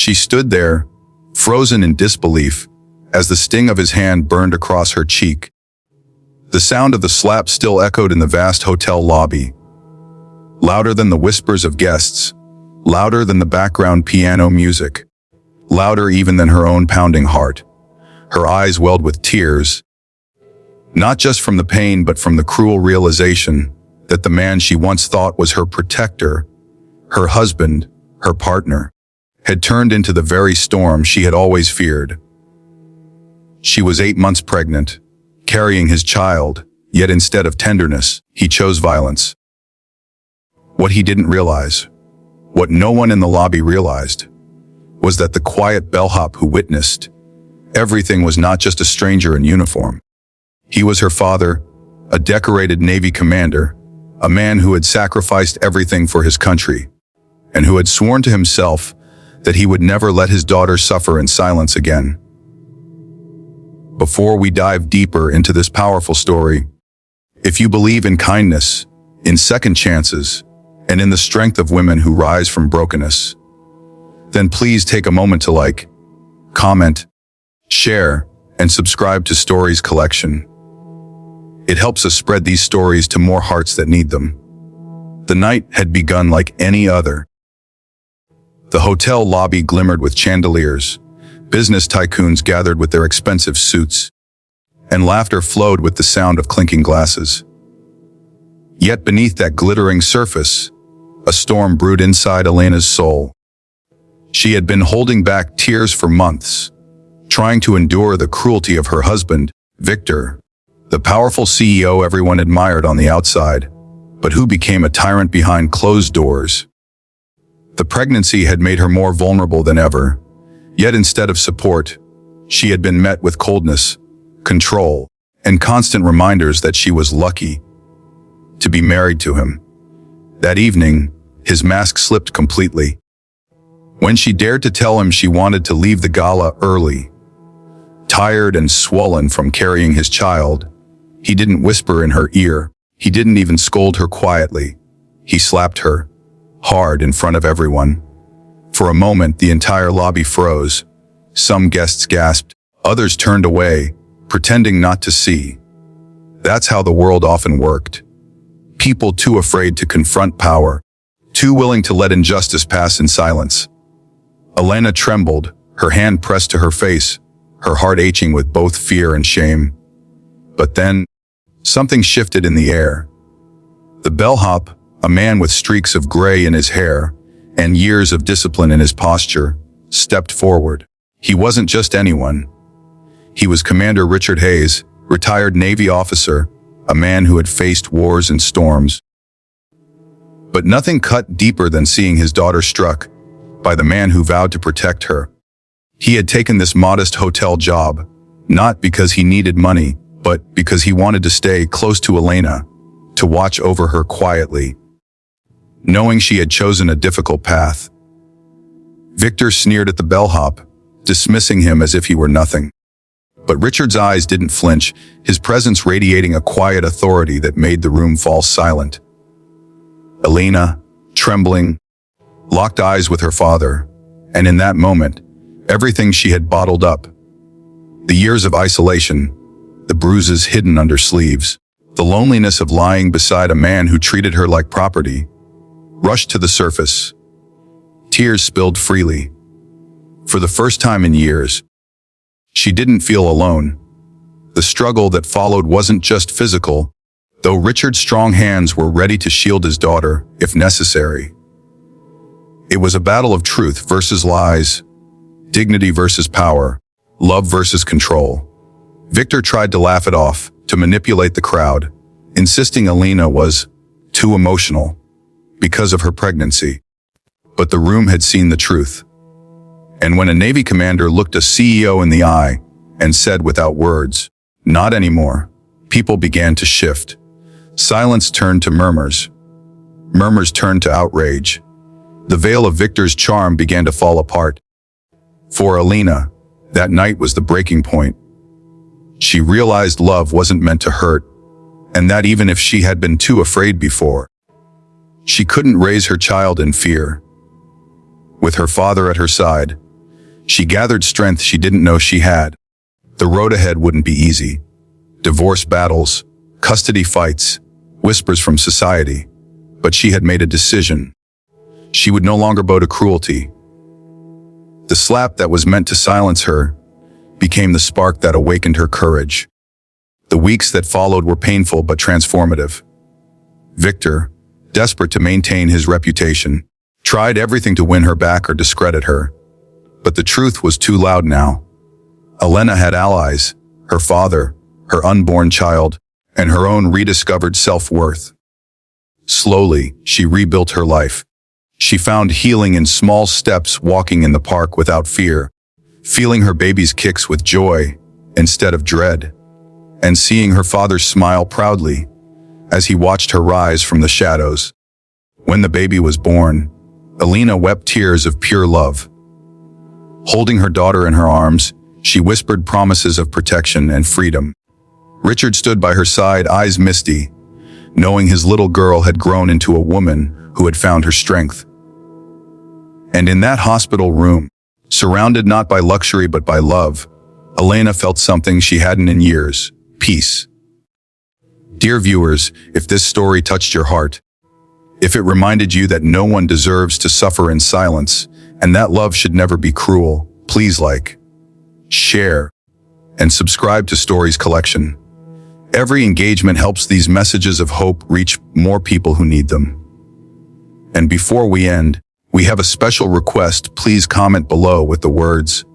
She stood there, frozen in disbelief, as the sting of his hand burned across her cheek. The sound of the slap still echoed in the vast hotel lobby, louder than the whispers of guests, louder than the background piano music, louder even than her own pounding heart. Her eyes welled with tears, not just from the pain but from the cruel realization that the man she once thought was her protector, her husband, her partner, had turned into the very storm she had always feared. She was 8 months pregnant, carrying his child, yet instead of tenderness, he chose violence. What he didn't realize, what no one in the lobby realized, was that the quiet bellhop who witnessed everything was not just a stranger in uniform. He was her father, a decorated Navy commander, a man who had sacrificed everything for his country, and who had sworn to himself that he would never let his daughter suffer in silence again. Before we dive deeper into this powerful story, if you believe in kindness, in second chances, and in the strength of women who rise from brokenness, then please take a moment to like, comment, share, and subscribe to Stories Collection. It helps us spread these stories to more hearts that need them. The night had begun like any other. The hotel lobby glimmered with chandeliers, business tycoons gathered with their expensive suits, and laughter flowed with the sound of clinking glasses. Yet beneath that glittering surface, a storm brewed inside Elena's soul. She had been holding back tears for months, trying to endure the cruelty of her husband, Victor, the powerful CEO everyone admired on the outside, but who became a tyrant behind closed doors. The pregnancy had made her more vulnerable than ever, yet instead of support, she had been met with coldness, control, and constant reminders that she was lucky to be married to him. That evening, his mask slipped completely. When she dared to tell him she wanted to leave the gala early, tired and swollen from carrying his child, he didn't whisper in her ear. He didn't even scold her quietly. He slapped her, hard in front of everyone. For a moment, the entire lobby froze. Some guests gasped, others turned away, pretending not to see. That's how the world often worked. People too afraid to confront power, too willing to let injustice pass in silence. Elena trembled, her hand pressed to her face, her heart aching with both fear and shame. But then, something shifted in the air. The bellhop, a man with streaks of gray in his hair and years of discipline in his posture, stepped forward. He wasn't just anyone. He was Commander Richard Hayes, retired Navy officer, a man who had faced wars and storms. But nothing cut deeper than seeing his daughter struck by the man who vowed to protect her. He had taken this modest hotel job, not because he needed money, but because he wanted to stay close to Elena, to watch over her quietly, knowing she had chosen a difficult path. Victor sneered at the bellhop, dismissing him as if he were nothing. But Richard's eyes didn't flinch, his presence radiating a quiet authority that made the room fall silent. Elena, trembling, locked eyes with her father, and in that moment, everything she had bottled up, the years of isolation, the bruises hidden under sleeves, the loneliness of lying beside a man who treated her like property, rushed to the surface. Tears spilled freely. For the first time in years, she didn't feel alone. The struggle that followed wasn't just physical, though Richard's strong hands were ready to shield his daughter, if necessary. It was a battle of truth versus lies, dignity versus power, love versus control. Victor tried to laugh it off, to manipulate the crowd, insisting Elena was too emotional because of her pregnancy. But the room had seen the truth. And when a Navy commander looked a CEO in the eye and said without words, "Not anymore," people began to shift. Silence turned to murmurs. Murmurs turned to outrage. The veil of Victor's charm began to fall apart. For Elena, that night was the breaking point. She realized love wasn't meant to hurt, and that even if she had been too afraid before, she couldn't raise her child in fear. With her father at her side, She gathered strength she didn't know she had. The road ahead wouldn't be easy. Divorce battles, custody fights, whispers from society. But she had made a decision. She would no longer bow to cruelty. The slap that was meant to silence her became the spark that awakened her courage. The weeks that followed were painful but transformative. Victor, desperate to maintain his reputation, tried everything to win her back or discredit her. But the truth was too loud now. Elena had allies, her father, her unborn child, and her own rediscovered self-worth. Slowly, she rebuilt her life. She found healing in small steps, walking in the park without fear, feeling her baby's kicks with joy instead of dread, and seeing her father smile proudly as he watched her rise from the shadows. When the baby was born, Elena wept tears of pure love. Holding her daughter in her arms, she whispered promises of protection and freedom. Richard stood by her side, eyes misty, knowing his little girl had grown into a woman who had found her strength. And in that hospital room, surrounded not by luxury but by love, Elena felt something she hadn't in years: peace. Dear viewers, if this story touched your heart, if it reminded you that no one deserves to suffer in silence and that love should never be cruel, please like, share, and subscribe to Stories Collection. Every engagement helps these messages of hope reach more people who need them. And before we end, we have a special request. Please comment below with the words,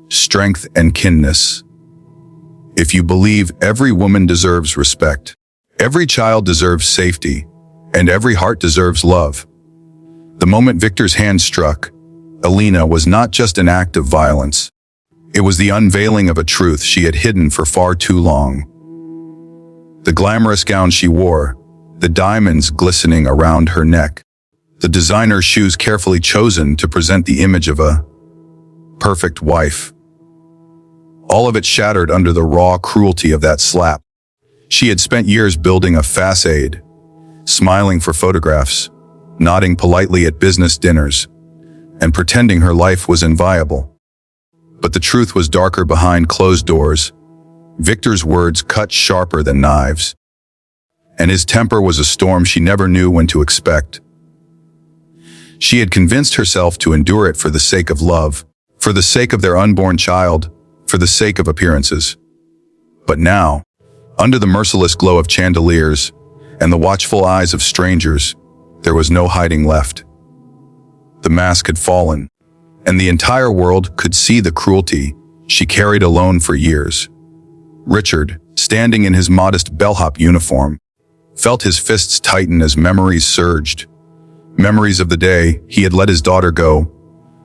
strength and kindness. If you believe every woman deserves respect, every child deserves safety, and every heart deserves love. The moment Victor's hand struck Elena was not just an act of violence. It was the unveiling of a truth she had hidden for far too long. The glamorous gown she wore, the diamonds glistening around her neck, the designer shoes carefully chosen to present the image of a perfect wife. All of it shattered under the raw cruelty of that slap. She had spent years building a facade, smiling for photographs, nodding politely at business dinners, and pretending her life was inviolable. But the truth was darker behind closed doors. Victor's words cut sharper than knives, and his temper was a storm she never knew when to expect. She had convinced herself to endure it for the sake of love, for the sake of their unborn child, for the sake of appearances. But now, under the merciless glow of chandeliers and the watchful eyes of strangers, there was no hiding left. The mask had fallen, and the entire world could see the cruelty she carried alone for years. Richard, standing in his modest bellhop uniform, felt his fists tighten as memories surged. Memories of the day he had let his daughter go,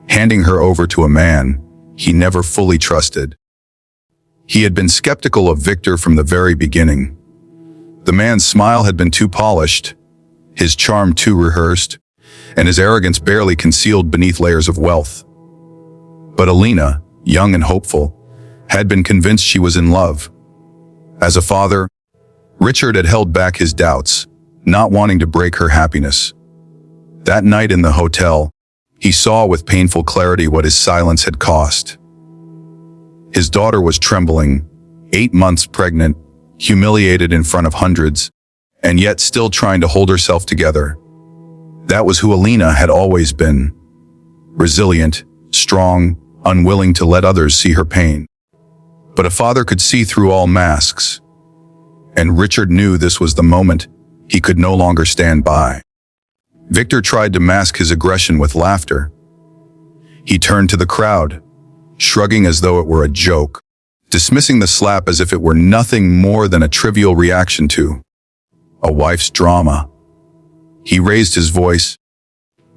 handing her over to a man he never fully trusted. He had been skeptical of Victor from the very beginning. The man's smile had been too polished, his charm too rehearsed, and his arrogance barely concealed beneath layers of wealth. But Elena, young and hopeful, had been convinced she was in love. As a father, Richard had held back his doubts, not wanting to break her happiness. That night in the hotel, he saw with painful clarity what his silence had cost. His daughter was trembling, 8 months pregnant, humiliated in front of hundreds, and yet still trying to hold herself together. That was who Elena had always been. Resilient, strong, unwilling to let others see her pain. But a father could see through all masks, and Richard knew this was the moment he could no longer stand by. Victor tried to mask his aggression with laughter. He turned to the crowd, shrugging as though it were a joke, dismissing the slap as if it were nothing more than a trivial reaction to a wife's drama. He raised his voice,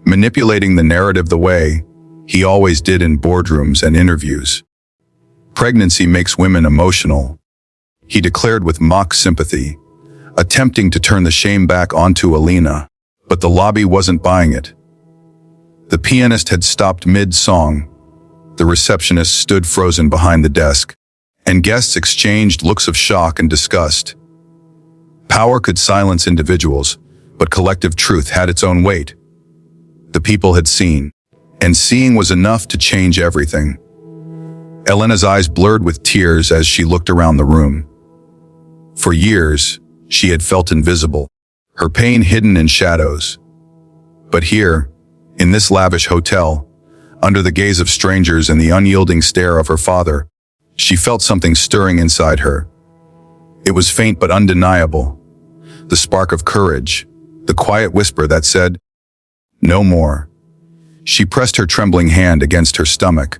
manipulating the narrative the way he always did in boardrooms and interviews. Pregnancy makes women emotional, he declared with mock sympathy, attempting to turn the shame back onto Elena. But the lobby wasn't buying it. The pianist had stopped mid-song, the receptionist stood frozen behind the desk, and guests exchanged looks of shock and disgust. Power could silence individuals, but collective truth had its own weight. The people had seen, and seeing was enough to change everything. Elena's eyes blurred with tears as she looked around the room. For years, she had felt invisible, her pain hidden in shadows. But here, in this lavish hotel, under the gaze of strangers and the unyielding stare of her father, she felt something stirring inside her. It was faint but undeniable, the spark of courage, the quiet whisper that said, "No more." She pressed her trembling hand against her stomach,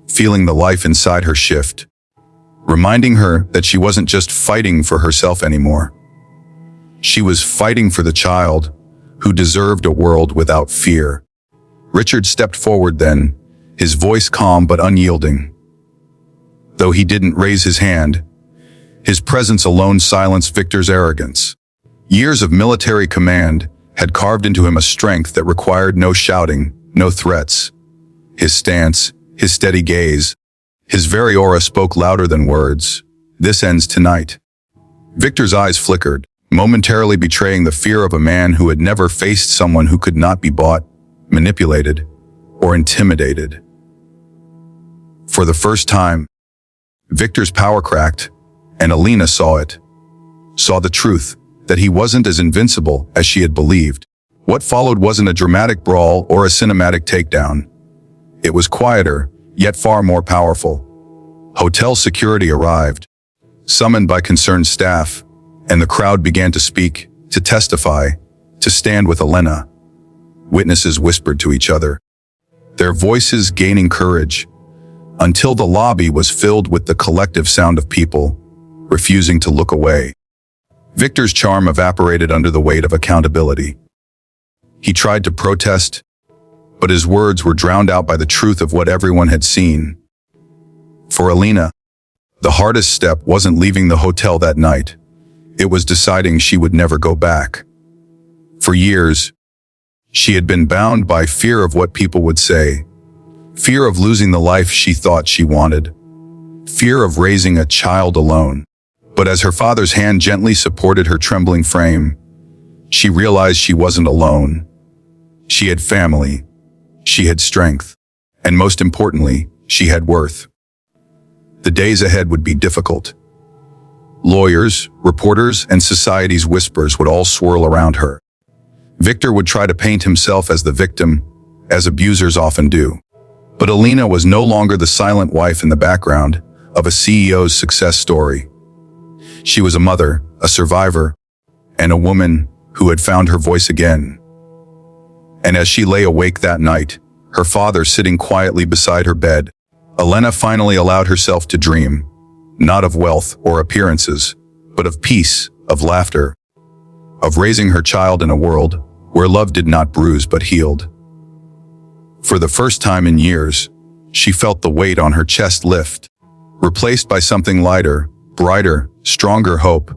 feeling the life inside her shift, reminding her that she wasn't just fighting for herself anymore. She was fighting for the child who deserved a world without fear. Richard stepped forward then, his voice calm but unyielding. Though he didn't raise his hand, his presence alone silenced Victor's arrogance. Years of military command had carved into him a strength that required no shouting, no threats. His stance, his steady gaze, his very aura spoke louder than words. "This ends tonight." Victor's eyes flickered, momentarily betraying the fear of a man who had never faced someone who could not be bought, manipulated, or intimidated. For the first time, Victor's power cracked, and Alina saw it. Saw the truth, that he wasn't as invincible as she had believed. What followed wasn't a dramatic brawl or a cinematic takedown. It was quieter, yet far more powerful. Hotel security arrived, summoned by concerned staff, and the crowd began to speak, to testify, to stand with Elena. Witnesses whispered to each other, their voices gaining courage, until the lobby was filled with the collective sound of people, refusing to look away. Victor's charm evaporated under the weight of accountability. He tried to protest, but his words were drowned out by the truth of what everyone had seen. For Alina, the hardest step wasn't leaving the hotel that night. It was deciding she would never go back. For years, she had been bound by fear of what people would say, fear of losing the life she thought she wanted, fear of raising a child alone. But as her father's hand gently supported her trembling frame, she realized she wasn't alone. She had family, she had strength, and most importantly, she had worth. The days ahead would be difficult. Lawyers, reporters, and society's whispers would all swirl around her. Victor would try to paint himself as the victim, as abusers often do. But Alina was no longer the silent wife in the background of a CEO's success story. She was a mother, a survivor, and a woman who had found her voice again. And as she lay awake that night, her father sitting quietly beside her bed, Elena finally allowed herself to dream, not of wealth or appearances, but of peace, of laughter, of raising her child in a world where love did not bruise but healed. For the first time in years, she felt the weight on her chest lift, replaced by something lighter, brighter, stronger hope.